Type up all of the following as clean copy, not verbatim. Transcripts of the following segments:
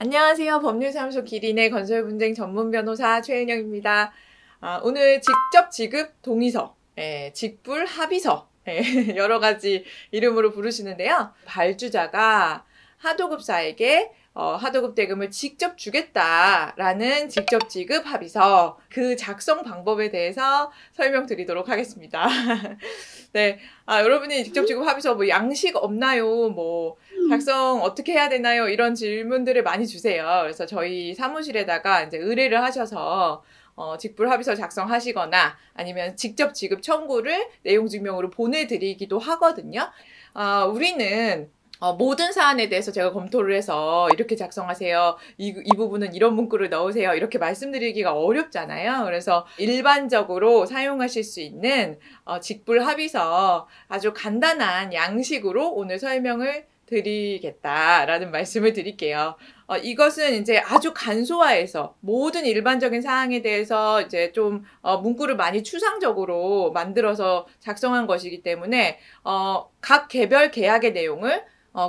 안녕하세요. 법률사무소 기린의 건설분쟁 전문 변호사 최은영입니다. 오늘 직접 지급 동의서, 직불 합의서, 여러 가지 이름으로 부르시는데요. 발주자가 하도급사에게 하도급 대금을 직접 주겠다라는 직접 지급 합의서, 그 작성 방법에 대해서 설명드리도록 하겠습니다. 네, 여러분이 직접 지급 합의서 뭐 양식 없나요? 뭐 작성 어떻게 해야 되나요? 이런 질문들을 많이 주세요. 그래서 저희 사무실에다가 이제 의뢰를 하셔서 직불 합의서 작성하시거나 아니면 직접 지급 청구를 내용 증명으로 보내드리기도 하거든요. 우리는 모든 사안에 대해서 제가 검토를 해서 이렇게 작성하세요. 이 부분은 이런 문구를 넣으세요. 이렇게 말씀드리기가 어렵잖아요. 그래서 일반적으로 사용하실 수 있는 직불 합의서 아주 간단한 양식으로 오늘 설명을 드리겠다라는 말씀을 드릴게요. 이것은 이제 아주 간소화해서 모든 일반적인 사항에 대해서 이제 좀 문구를 많이 추상적으로 만들어서 작성한 것이기 때문에 각 개별 계약의 내용을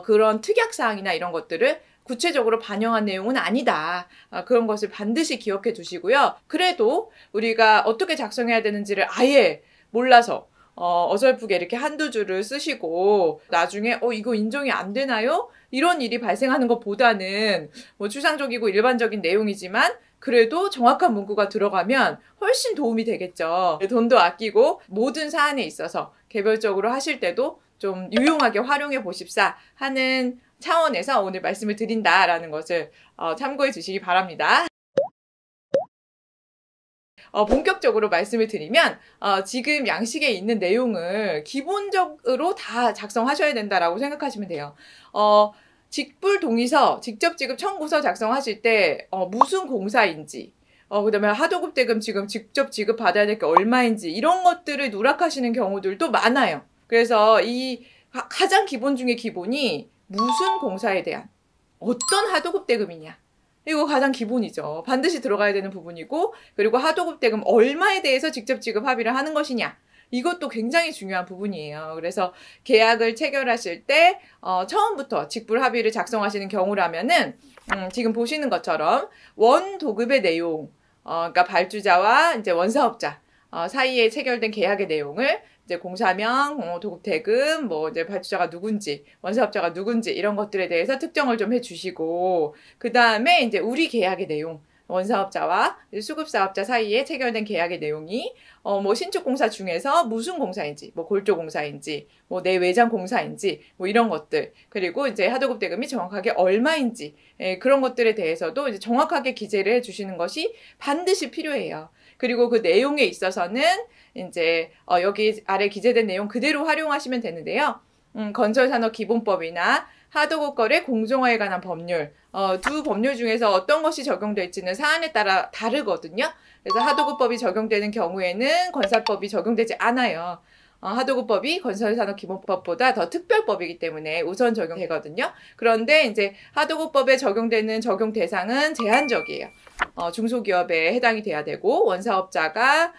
그런 특약사항이나 이런 것들을 구체적으로 반영한 내용은 아니다. 그런 것을 반드시 기억해 두시고요. 그래도 우리가 어떻게 작성해야 되는지를 아예 몰라서 어설프게 이렇게 한두 줄을 쓰시고 나중에 이거 인정이 안 되나요? 이런 일이 발생하는 것보다는 뭐 추상적이고 일반적인 내용이지만 그래도 정확한 문구가 들어가면 훨씬 도움이 되겠죠. 돈도 아끼고 모든 사안에 있어서 개별적으로 하실 때도 좀 유용하게 활용해 보십사 하는 차원에서 오늘 말씀을 드린다라는 것을 참고해 주시기 바랍니다. 본격적으로 말씀을 드리면 지금 양식에 있는 내용을 기본적으로 다 작성하셔야 된다라고 생각하시면 돼요. 직불 동의서, 직접 지급 청구서 작성하실 때 무슨 공사인지, 그다음에 하도급 대금 지금 직접 지급 받아야 될 게 얼마인지 이런 것들을 누락하시는 경우들도 많아요. 그래서 이 가장 기본 중에 기본이 무슨 공사에 대한 어떤 하도급 대금이냐. 이거 가장 기본이죠. 반드시 들어가야 되는 부분이고, 그리고 하도급 대금 얼마에 대해서 직접 지급 합의를 하는 것이냐. 이것도 굉장히 중요한 부분이에요. 그래서 계약을 체결하실 때 처음부터 직불 합의를 작성하시는 경우라면은 지금 보시는 것처럼 원도급의 내용, 그러니까 발주자와 이제 원사업자 사이에 체결된 계약의 내용을 이제 공사명, 도급 대금, 뭐 이제 발주자가 누군지, 원사업자가 누군지 이런 것들에 대해서 특정을 좀 해주시고, 그 다음에 이제 우리 계약의 내용, 원사업자와 수급사업자 사이에 체결된 계약의 내용이 뭐 신축공사 중에서 무슨 공사인지, 뭐 골조공사인지, 뭐 내외장 공사인지, 뭐 이런 것들, 그리고 이제 하도급 대금이 정확하게 얼마인지 그런 것들에 대해서도 이제 정확하게 기재를 해주시는 것이 반드시 필요해요. 그리고 그 내용에 있어서는 이제 여기 아래 기재된 내용 그대로 활용하시면 되는데요. 건설산업기본법이나 하도급거래 공정화에 관한 법률, 두 법률 중에서 어떤 것이 적용될지는 사안에 따라 다르거든요. 그래서 하도급법이 적용되는 경우에는 건설법이 적용되지 않아요. 하도급법이 건설산업기본법보다 더 특별법이기 때문에 우선 적용되거든요. 그런데 이제 하도급법에 적용되는 적용 대상은 제한적이에요. 중소기업에 해당이 돼야 되고 원사업자가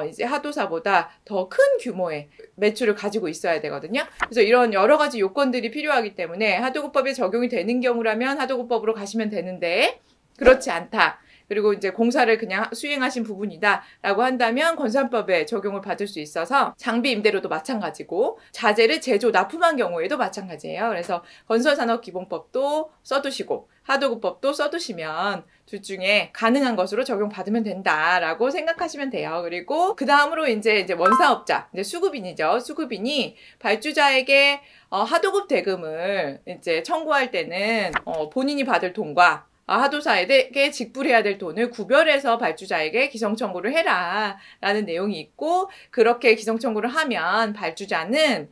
이제 하도사보다 더 큰 규모의 매출을 가지고 있어야 되거든요. 그래서 이런 여러 가지 요건들이 필요하기 때문에 하도급법에 적용이 되는 경우라면 하도급법으로 가시면 되는데 그렇지 않다. 그리고 이제 공사를 그냥 수행하신 부분이다 라고 한다면 건설법에 적용을 받을 수 있어서 장비 임대료도 마찬가지고 자재를 제조 납품한 경우에도 마찬가지예요. 그래서 건설산업기본법도 써두시고 하도급법도 써두시면 둘 중에 가능한 것으로 적용받으면 된다라고 생각하시면 돼요. 그리고 그 다음으로 이제 원사업자, 이제 수급인이죠. 수급인이 발주자에게 하도급 대금을 이제 청구할 때는 본인이 받을 돈과 하도사에게 직불해야 될 돈을 구별해서 발주자에게 기성청구를 해라 라는 내용이 있고, 그렇게 기성청구를 하면 발주자는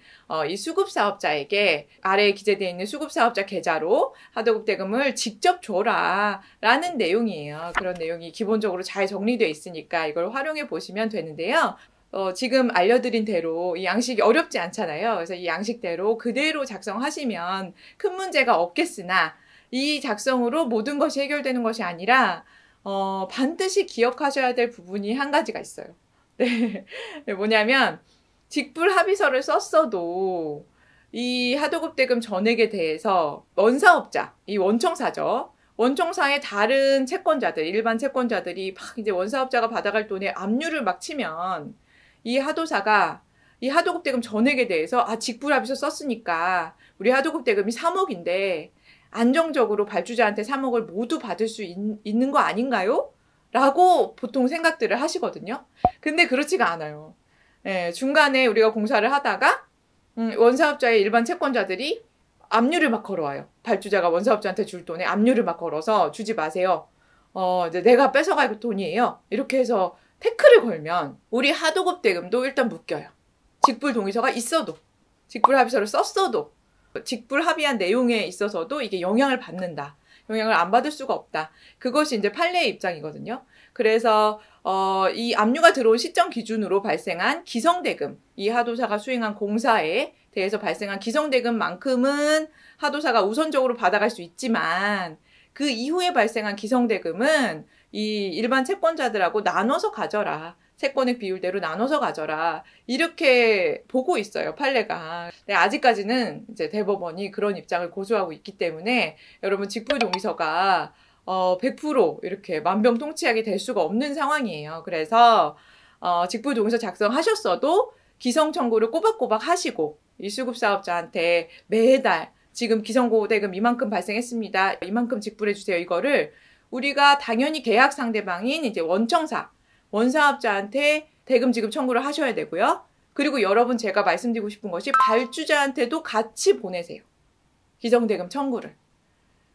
이 수급사업자에게 아래에 기재되어 있는 수급사업자 계좌로 하도급 대금을 직접 줘라 라는 내용이에요. 그런 내용이 기본적으로 잘 정리되어 있으니까 이걸 활용해 보시면 되는데요. 지금 알려드린 대로 이 양식이 어렵지 않잖아요. 그래서 이 양식대로 그대로 작성하시면 큰 문제가 없겠으나 이 작성으로 모든 것이 해결되는 것이 아니라 반드시 기억하셔야 될 부분이 한 가지가 있어요. 네. 뭐냐면 직불 합의서를 썼어도 이 하도급 대금 전액에 대해서 원사업자, 이 원청사죠. 원청사의 다른 채권자들, 일반 채권자들이 막 이제 원사업자가 받아갈 돈에 압류를 막 치면 이 하도사가 이 하도급 대금 전액에 대해서 직불합의서 썼으니까 우리 하도급 대금이 3억인데 안정적으로 발주자한테 3억을 모두 받을 수 있는 거 아닌가요? 라고 보통 생각들을 하시거든요. 근데 그렇지가 않아요. 예, 중간에 우리가 공사를 하다가 원사업자의 일반 채권자들이 압류를 막 걸어와요. 발주자가 원사업자한테 줄 돈에 압류를 막 걸어서 주지 마세요. 이제 내가 뺏어갈 돈이에요. 이렇게 해서 태클을 걸면 우리 하도급 대금도 일단 묶여요. 직불 동의서가 있어도, 직불 합의서를 썼어도, 직불 합의한 내용에 있어서도 이게 영향을 받는다. 영향을 안 받을 수가 없다. 그것이 이제 판례의 입장이거든요. 그래서 이 압류가 들어온 시점 기준으로 발생한 기성대금, 이 하도사가 수행한 공사에 대해서 발생한 기성대금만큼은 하도사가 우선적으로 받아갈 수 있지만 그 이후에 발생한 기성대금은 이 일반 채권자들하고 나눠서 가져라. 채권액 비율대로 나눠서 가져라. 이렇게 보고 있어요, 판례가. 네, 아직까지는 이제 대법원이 그런 입장을 고수하고 있기 때문에 여러분 직불 동의서가 100% 이렇게 만병통치약이 될 수가 없는 상황이에요. 그래서 직불 동의서 작성하셨어도 기성 청구를 꼬박꼬박 하시고 이 수급 사업자한테 매달 지금 기성고대금 이만큼 발생했습니다. 이만큼 직불해 주세요. 이거를 우리가 당연히 계약 상대방인 이제 원사업자한테 대금 지급 청구를 하셔야 되고요. 그리고 여러분 제가 말씀드리고 싶은 것이 발주자한테도 같이 보내세요. 기성대금 청구를.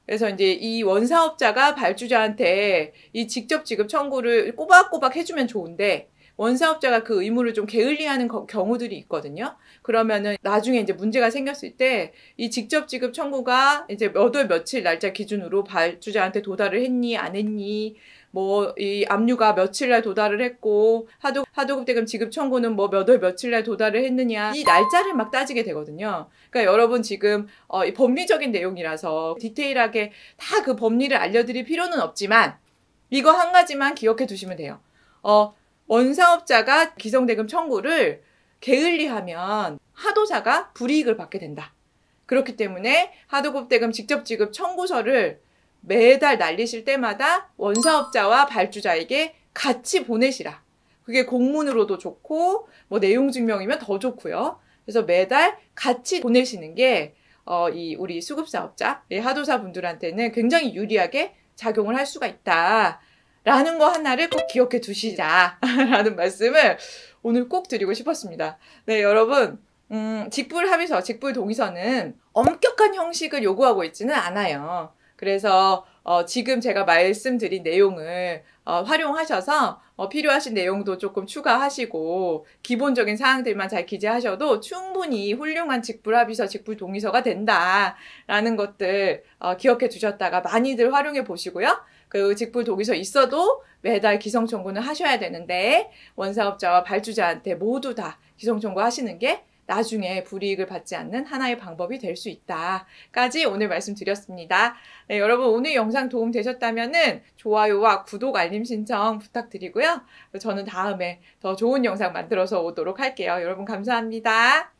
그래서 이제 이 원사업자가 발주자한테 이 직접 지급 청구를 꼬박꼬박 해주면 좋은데 원사업자가 그 의무를 좀 게을리하는 경우들이 있거든요. 그러면은 나중에 이제 문제가 생겼을 때 이 직접 지급 청구가 이제 몇 월 며칠 날짜 기준으로 발주자한테 도달을 했니 안 했니 뭐 이 압류가 며칠 날 도달을 했고 하도급 대금 지급 청구는 뭐 몇 월 며칠 날 도달을 했느냐 이 날짜를 막 따지게 되거든요. 그러니까 여러분 지금 이 법리적인 내용이라서 디테일하게 다 그 법리를 알려드릴 필요는 없지만 이거 한 가지만 기억해 두시면 돼요. 원사업자가 기성대금 청구를 게을리하면 하도사가 불이익을 받게 된다. 그렇기 때문에 하도급 대금 직접 지급 청구서를 매달 날리실 때마다 원사업자와 발주자에게 같이 보내시라. 그게 공문으로도 좋고 뭐 내용 증명이면 더 좋고요. 그래서 매달 같이 보내시는 게 우리 수급사업자, 하도사 분들한테는 굉장히 유리하게 작용을 할 수가 있다. 라는 거 하나를 꼭 기억해 두시자. 라는 말씀을 오늘 꼭 드리고 싶었습니다. 네, 여러분. 직불 합의서, 직불 동의서는 엄격한 형식을 요구하고 있지는 않아요. 그래서 지금 제가 말씀드린 내용을 활용하셔서 필요하신 내용도 조금 추가하시고 기본적인 사항들만 잘 기재하셔도 충분히 훌륭한 직불 합의서, 직불 동의서가 된다라는 것들 기억해 두셨다가 많이들 활용해 보시고요. 그 직불 동의서 있어도 매달 기성 청구는 하셔야 되는데 원사업자와 발주자한테 모두 다 기성 청구 하시는 게 나중에 불이익을 받지 않는 하나의 방법이 될 수 있다까지 오늘 말씀드렸습니다. 네, 여러분 오늘 영상 도움 되셨다면은 좋아요와 구독, 알림 신청 부탁드리고요. 저는 다음에 더 좋은 영상 만들어서 오도록 할게요. 여러분 감사합니다.